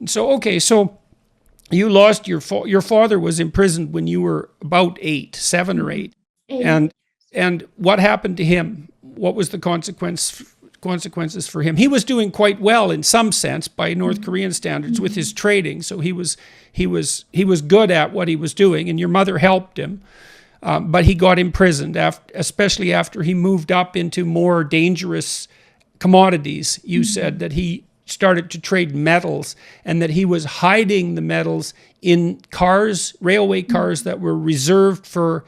So, okay, so you lost your father was imprisoned when you were about 8, 7 or Mhm. 8. And And what happened to him? What was the consequences for him? He was doing quite well in some sense by North mhm, Korean standards with his mhm. trading, so he was good at what he was doing, and your mother helped him. But he got imprisoned, especially after he moved up into more dangerous commodities. You said Mhm. that he started to trade metals and that he was hiding the metals in cars, railway cars Mhm. that were reserved for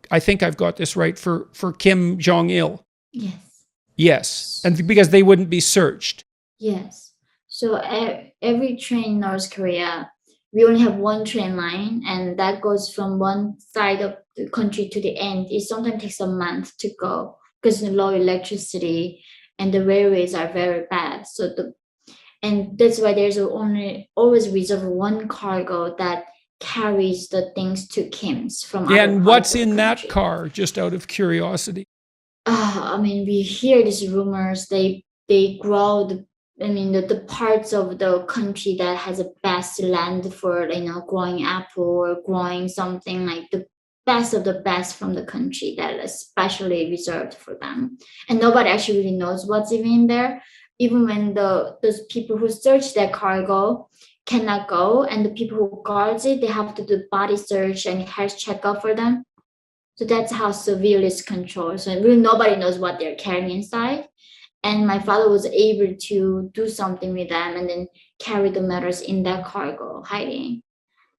I think I've got this right, for Kim Jong Il. Yes. Yes, and because they wouldn't be searched. Yes. So every train in North Korea, we only have one train line, and that goes from one side of the country to the end. It sometimes takes a month to go because of low electricity and the railways are very bad. And that's why there's only always reserved one cargo that carries the things to Kim's from other And parts what's of the in that country. car, just out of curiosity? I mean, we hear these rumors. They grow the parts of the country that has the best land for growing apple or growing something like the best of the best from the country that is especially reserved for them. And nobody actually really knows what's even in there. Even when those people who search that cargo cannot go, and the people who guards it, they have to do body search and health checkup for them, so that's how severe it's controlled. So really nobody knows what they're carrying inside. And my father was able to do something with them and then carry the metals in that cargo hiding.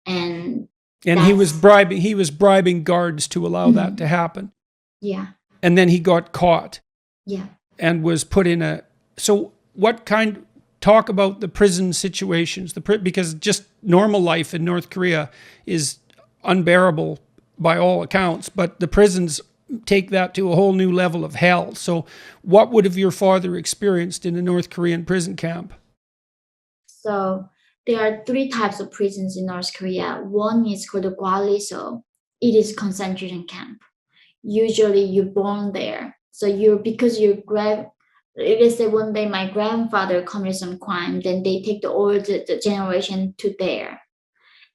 And And that's he was bribing guards to allow that to mhm, happen. yeah, And then he got caught yeah. and was put in a. So what kind? Talk about the prison situations. Because just normal life in North Korea is unbearable by all accounts, but the prisons take that to a whole new level of hell. So, what would have your father experienced in a North Korean prison camp? So there are three types of prisons in North Korea. One is called the Gwaliso. It is concentration camp. Usually you're born there. So you're because your let's say one day my grandfather committed some crime, then they take the old the generation to there.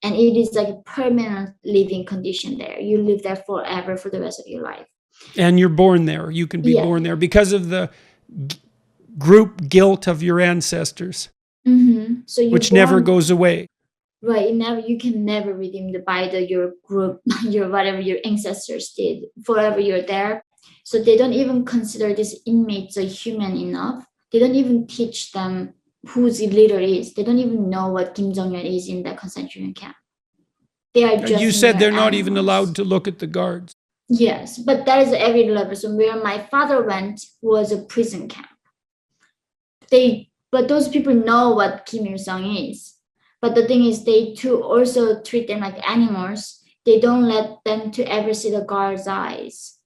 And it is like a permanent living condition there. You live there forever for the rest of your life. And you're born there. You can be Yeah. born there because of the group guilt of your ancestors, So you're which never born goes away. right. You can never redeem the by the your group, your whatever your ancestors did. Forever you're there. So they don't even consider these inmates a human enough. They don't even teach them who the leader is. They don't even know what Kim Jong Un is in that concentration camp. They are You just said mere they're not even allowed animals. to look at the guards. Yes, but that is every level. So where my father went was a prison camp. But those people know what Kim Il Sung is. But the thing is, they too also treat them like animals. They don't let them to ever see the guard's eyes.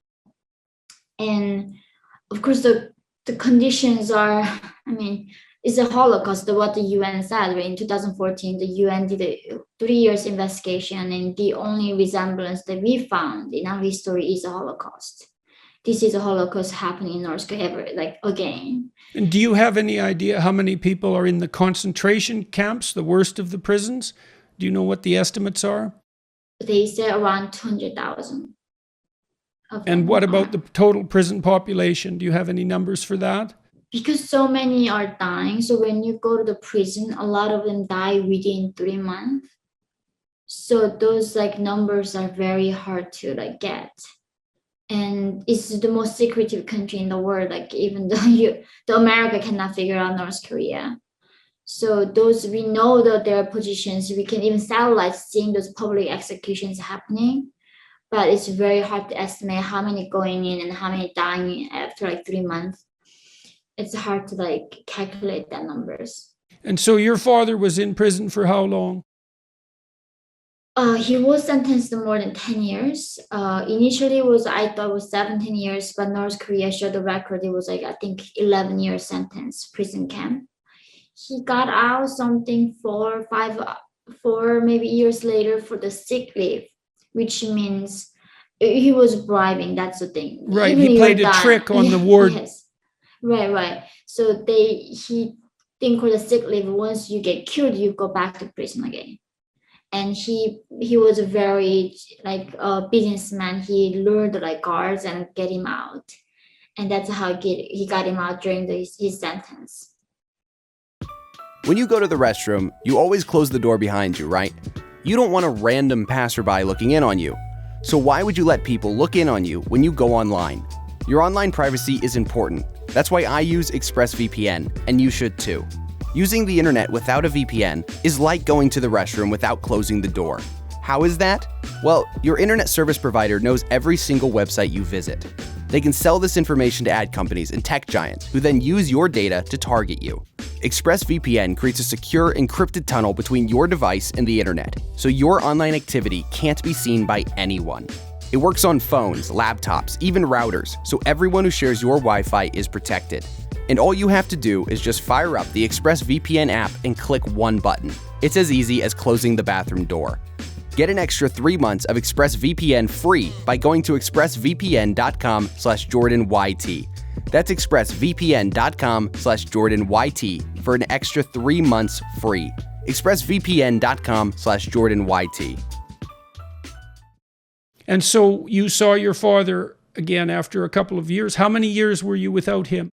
And of course, the conditions are, I mean, it's a Holocaust. What the UN said, right? In 2014, the UN did a 3 years investigation, and the only resemblance that we found in our history is a Holocaust. This is a Holocaust happening in North Korea ever, like again. And do you have any idea how many people are in the concentration camps, the worst of the prisons? Do you know what the estimates are? They say around 200,000 of And what them about the are. total prison population? Do you have any numbers for that? Because so many are dying, so when you go to the prison, a lot of them die within 3 months. So those like numbers are very hard to like get. And it's the most secretive country in the world. Like even though the America cannot figure out North Korea. So those we know that there are positions. We can even satellites seeing those public executions happening, but it's very hard to estimate how many going in and how many dying after like 3 months. It's hard to like calculate that numbers. And so your father was in prison for how long? He was sentenced to more than 10 years. Initially, was I thought it was 17 years, but North Korea showed the record. It was like, I think, 11 year sentence, prison camp. He got out something 4 maybe years later for the sick leave, which means he was bribing. That's the thing. Right, Even he you're played a done. trick on the Yeah, ward. yes. Right, right. So he thing called a sick leave. Once you get killed, you go back to prison again. And he was a very like a businessman. He lured like guards and get him out, and that's how he got him out during his sentence. When you go to the restroom, you always close the door behind you, right? You don't want a random passerby looking in on you. So why would you let people look in on you when you go online? Your online privacy is important. That's why I use ExpressVPN, and you should too. Using the internet without a VPN is like going to the restroom without closing the door. How is that? Well, your internet service provider knows every single website you visit. They can sell this information to ad companies and tech giants who then use your data to target you. ExpressVPN creates a secure, encrypted tunnel between your device and the internet, so your online activity can't be seen by anyone. It works on phones, laptops, even routers, so everyone who shares your Wi-Fi is protected. And all you have to do is just fire up the ExpressVPN app and click one button. It's as easy as closing the bathroom door. Get an extra 3 months of ExpressVPN free by going to expressvpn.com/JordanYT. That's expressvpn.com/JordanYT for an extra 3 months free. expressvpn.com/JordanYT. And so you saw your father again after a couple of years. How many years were you without him?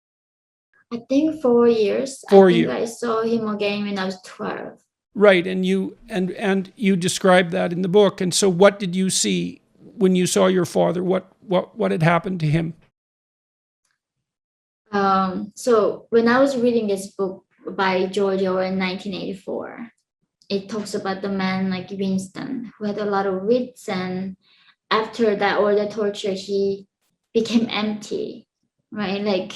I think 4 years. 4 I think years. I saw him again when I was 12. Right, and you described that in the book. And so what did you see when you saw your father? What had happened to him? So when I was reading this book by George Orwell in 1984, it talks about the man like Winston who had a lot of wits, and after that all the torture he became empty, right? Like,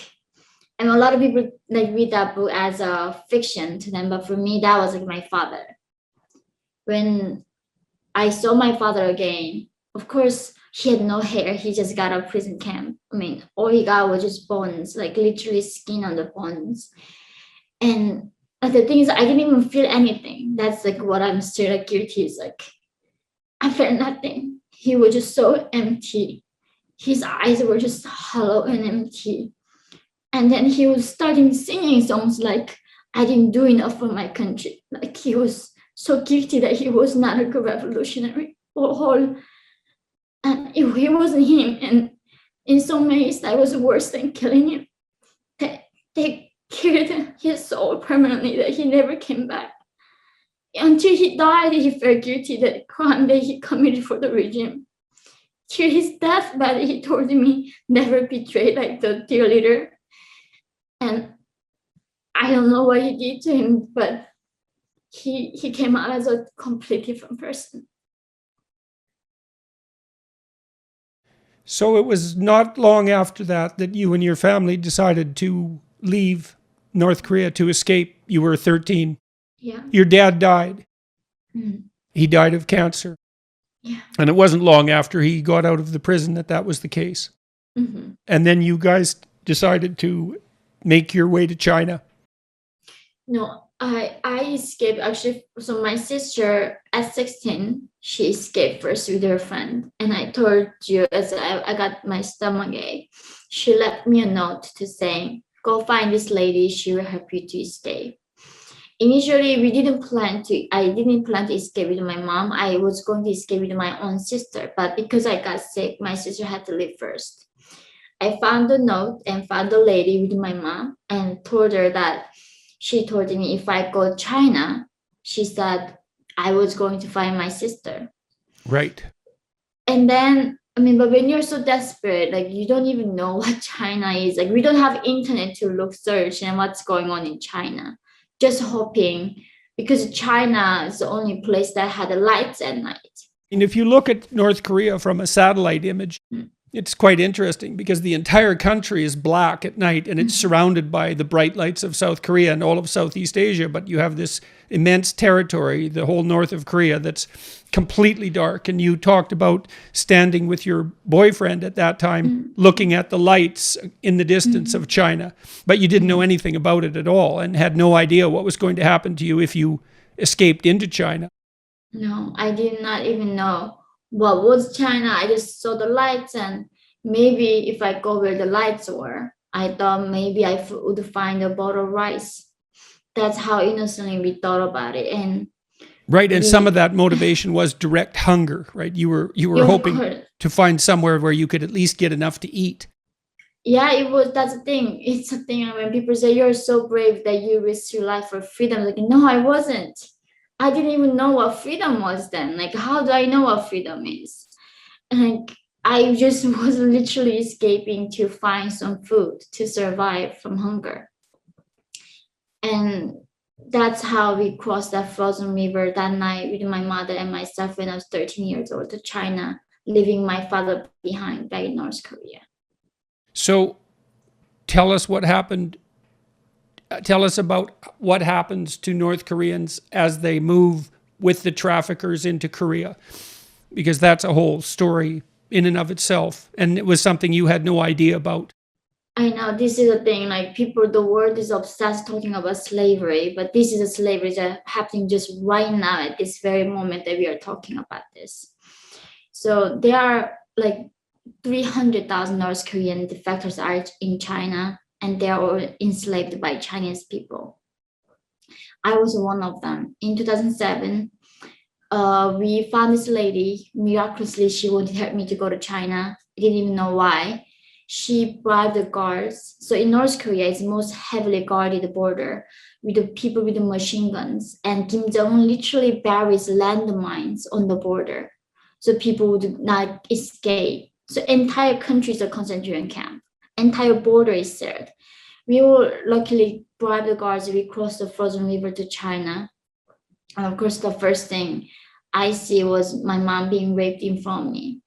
and a lot of people like read that book as a fiction to them, but for me that was like my father. When I saw my father again, of course he had no hair. He just got out of prison camp. I mean, all he got was just bones, like literally skin on the bones. And the thing is, I didn't even feel anything. That's like what I'm still like guilty is like, I felt nothing. He was just so empty. His eyes were just hollow and empty. And then he was starting singing songs like, I didn't do enough for my country. Like he was so guilty that he was not a good revolutionary or whole. And it wasn't him. And in some ways, that was worse than killing him. They killed his soul permanently, that he never came back. Until he died, he felt guilty that the crime that he committed for the regime. Till his deathbed, he told me never betray like the dear leader. And I don't know what he did to him, but he came out as a completely different person. So it was not long after that that you and your family decided to leave North Korea to escape. You were 13. Yeah. Your dad died. Mm. He died of cancer. Yeah. And it wasn't long after he got out of the prison that was the case. Mm-hmm. And then you guys decided to make your way to China. No, I escaped actually. So my sister at 16, she escaped first with her friend. And I told you as I got my stomachache, she left me a note to say, go find this lady, she will help you to escape. Initially, I didn't plan to escape with my mom. I was going to escape with my own sister, but because I got sick, my sister had to leave first. I found the note and found the lady with my mom and told her that she told me if I go to China, she said I was going to find my sister. Right. And then, I mean, but when you're so desperate, like you don't even know what China is. Like we don't have internet to search and what's going on in China. Just hoping, because China is the only place that had the lights at night. And if you look at North Korea from a satellite image, it's quite interesting because the entire country is black at night and it's surrounded by the bright lights of South Korea and all of Southeast Asia. But you have this immense territory, the whole north of Korea, that's completely dark. And you talked about standing with your boyfriend at that time, looking at the lights in the distance of China, but you didn't know anything about it at all and had no idea what was going to happen to you if you escaped into China. No, I did not even know what was China. I just saw the lights, and maybe if I go where the lights were, I thought maybe I would find a bottle of rice. that's how innocently we thought about it. And Right, and some of that motivation was direct hunger, right? You were of hoping course, to find somewhere where you could at least get enough to eat. yeah, it was. That's the thing. It's a thing. When people say you're so brave that you risked your life for freedom, like, no, I wasn't. I didn't even know what freedom was then. Like, how do I know what freedom is? And like, I just was literally escaping to find some food to survive from hunger. And that's how we crossed that frozen river that night with my mother and myself when I was 13 years old to China, leaving my father behind back in North Korea. So tell us what happened. Tell us about what happens to North Koreans as they move with the traffickers into Korea, because that's a whole story in and of itself. And it was something you had no idea about. I know this is a thing, like people, the world is obsessed talking about slavery, but this is a slavery that happening just right now at this very moment that we are talking about this. So there are like 300,000 North Korean defectors are in China, and they are all enslaved by Chinese people. I was one of them. In 2007, we found this lady. Miraculously, she wanted to help me to go to China. I didn't even know why. She bribed the guards. So in North Korea, it's the most heavily guarded border with the people with the machine guns. And Kim Jong-un literally buries landmines on the border, so people would not escape. So entire country is a concentration camp. Entire border is sealed. We will luckily bribe the guards. We crossed the frozen river to China. And of course, the first thing I see was my mom being raped in front of me.